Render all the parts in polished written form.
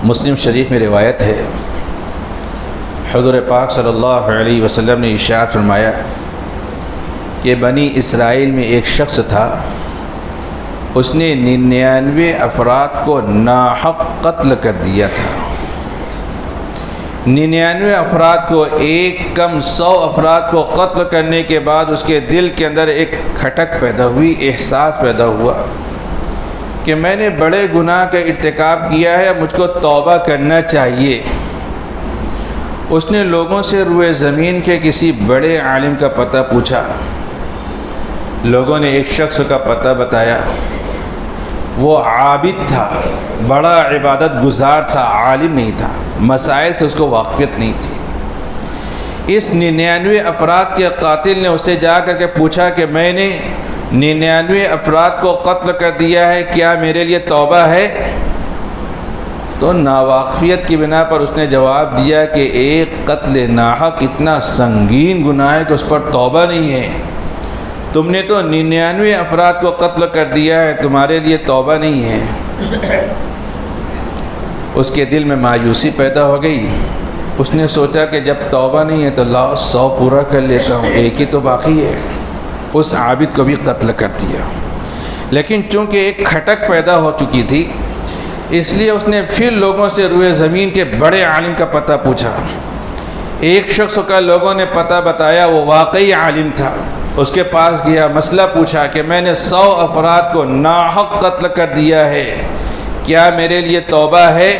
مسلم شریف میں روایت ہے، حضور پاک صلی اللہ علیہ وسلم نے ارشاد فرمایا کہ بنی اسرائیل میں ایک شخص تھا، اس نے 99 افراد کو ناحق قتل کر دیا تھا۔ 99 افراد کو ایک کم 100 افراد کو قتل کرنے کے بعد اس کے دل کے اندر ایک کھٹک پیدا ہوئی، احساس پیدا ہوا کہ میں نے بڑے گناہ کا ارتکاب کیا ہے، مجھ کو توبہ کرنا چاہیے۔ اس نے لوگوں سے روئے زمین کے کسی بڑے عالم کا پتہ پوچھا۔ لوگوں نے ایک شخص کا پتہ بتایا، وہ عابد تھا، بڑا عبادت گزار تھا، عالم نہیں تھا، مسائل سے اس کو واقفیت نہیں تھی۔ اس 99 افراد کے قاتل نے اسے جا کر کے پوچھا کہ میں نے 99 افراد کو قتل کر دیا ہے، کیا میرے لیے توبہ ہے؟ تو ناواقفیت کی بنا پر اس نے جواب دیا کہ ایک قتل ناحق اتنا سنگین گناہ ہے کہ اس پر توبہ نہیں ہے، تم نے تو 99 افراد کو قتل کر دیا ہے، تمہارے لیے توبہ نہیں ہے۔ اس کے دل میں مایوسی پیدا ہو گئی۔ اس نے سوچا کہ جب توبہ نہیں ہے تو لاؤ 100 پورا کر لیتا ہوں، ایک ہی تو باقی ہے۔ اس عابد کو بھی قتل کر دیا، لیکن چونکہ ایک کھٹک پیدا ہو چکی تھی، اس لیے اس نے پھر لوگوں سے روئے زمین کے بڑے عالم کا پتہ پوچھا۔ ایک شخص کا لوگوں نے پتہ بتایا، وہ واقعی عالم تھا۔ اس کے پاس گیا، مسئلہ پوچھا کہ میں نے 100 افراد کو ناحق قتل کر دیا ہے، کیا میرے لیے توبہ ہے؟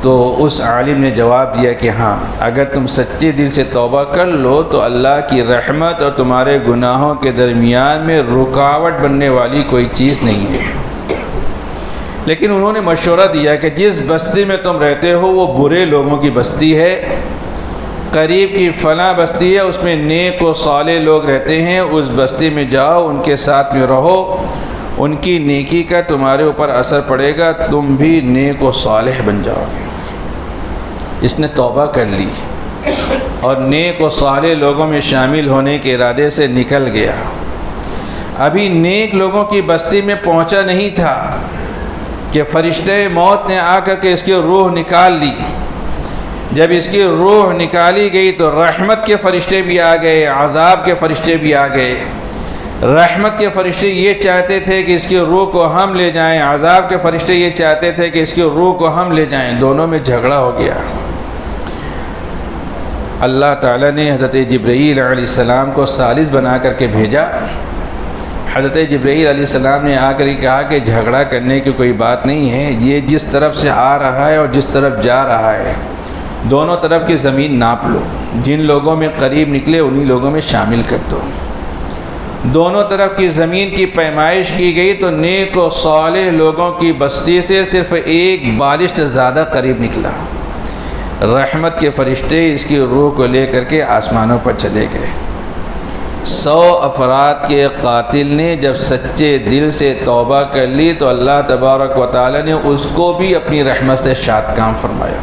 تو اس عالم نے جواب دیا کہ ہاں، اگر تم سچے دل سے توبہ کر لو تو اللہ کی رحمت اور تمہارے گناہوں کے درمیان میں رکاوٹ بننے والی کوئی چیز نہیں ہے۔ لیکن انہوں نے مشورہ دیا کہ جس بستی میں تم رہتے ہو وہ برے لوگوں کی بستی ہے، قریب کی فلاں بستی ہے، اس میں نیک و صالح لوگ رہتے ہیں، اس بستی میں جاؤ، ان کے ساتھ میں رہو، ان کی نیکی کا تمہارے اوپر اثر پڑے گا، تم بھی نیک و صالح بن جاؤ گے۔ اس نے توبہ کر لی اور نیک و صالح لوگوں میں شامل ہونے کے ارادے سے نکل گیا۔ ابھی نیک لوگوں کی بستی میں پہنچا نہیں تھا کہ فرشتے موت نے آ کر کے اس کی روح نکال لی۔ جب اس کی روح نکالی گئی تو رحمت کے فرشتے بھی آ گئے، عذاب کے فرشتے بھی آ گئے۔ رحمت کے فرشتے یہ چاہتے تھے کہ اس کی روح کو ہم لے جائیں، عذاب کے فرشتے یہ چاہتے تھے کہ اس کی روح کو ہم لے جائیں، دونوں میں جھگڑا ہو گیا۔ اللہ تعالیٰ نے حضرت جبرائیل علیہ السلام کو ثالث بنا کر کے بھیجا۔ حضرت جبرائیل علیہ السلام نے آ کر کے کہا کہ جھگڑا کرنے کی کوئی بات نہیں ہے، یہ جس طرف سے آ رہا ہے اور جس طرف جا رہا ہے دونوں طرف کی زمین ناپ لو، جن لوگوں میں قریب نکلے انہی لوگوں میں شامل کر دو۔ دونوں طرف کی زمین کی پیمائش کی گئی تو نیک و صالح لوگوں کی بستی سے صرف ایک بالشت زیادہ قریب نکلا۔ رحمت کے فرشتے اس کی روح کو لے کر کے آسمانوں پر چلے گئے۔ 100 افراد کے قاتل نے جب سچے دل سے توبہ کر لی تو اللہ تبارک و تعالی نے اس کو بھی اپنی رحمت سے شاد کام فرمایا۔